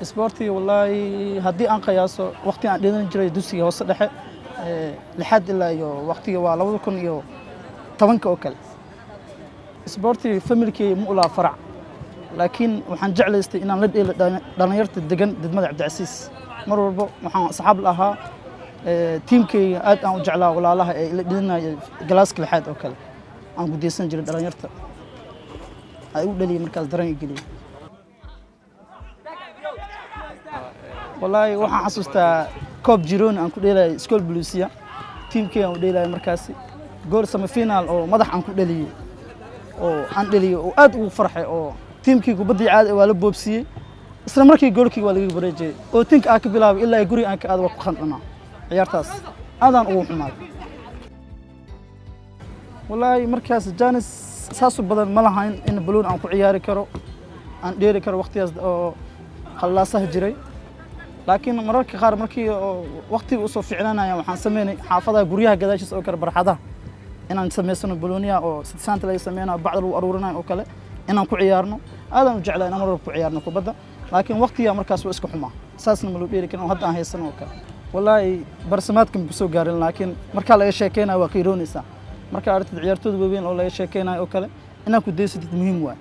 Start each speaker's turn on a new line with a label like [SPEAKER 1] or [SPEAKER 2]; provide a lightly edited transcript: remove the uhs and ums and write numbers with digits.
[SPEAKER 1] isboorti wallahi haddii aan qiyaaso waqti aan dhigan jiray dugsiga hoose dhexe lixaad ilaa iyo waqtiga waa 2010 oo kale isboorti familkii ma ula farac laakiin waxaan jeclaystay inaan la dheelo dhalinyarta degan degmada Cabdicasiis mar walba waxaan asxaab lahaa tiimkayga aad aan u jeclaa walaalaha ee la dhiganayo galaaska lixaad oo kale aan gudeysan jiray dhalinyarta ay u dhaliyay markaas dareen geliyay والله waxaan xasuustaa koob jiroon aan ku dheelay school bluesia teamkii aan u dheelay markaas gool sama final oo madax aan ku dhaliyay oo aan dhaliyay oo aad ugu farxay oo teamkii kubadii caad waa la boobsiyay isla markii goolkii waa laga bareejay oo tink aan ka bilaabay ilaa guri aan ka aad wax ku khandana ciyaartaas aadaan ugu xumaad والله markaas Janis saasu badan ma lahayn in baloon aan ku ciyaari karo aan dheeri karo waqtigaas oo khallaasaha jiray laakiin mararka qaar markii waqtiga soo fiicnaanaya waxaan sameynay xaafadaha guryaha gadaashiisa oo kale barxadaha inaan sameysano balooniya oo sidsaanta laga sameeyna bacda lagu aruurinayo oo kale inaan ku ciyaarno aadan u jeclaa inaan mar ku ciyaarno kubadda laakiin waqtiga markaas waa iska xumaa saasna ma loo dheeri karin hadda aan haysano oo kale wallahi barsamaadkan ku soo gaarin laakiin marka laga sheekeynayo waa qiiroonaysa marka aragtid ciyaartooyda waaweyn oo laga sheekeynayo oo kale inaan ku deysatid muhiim waa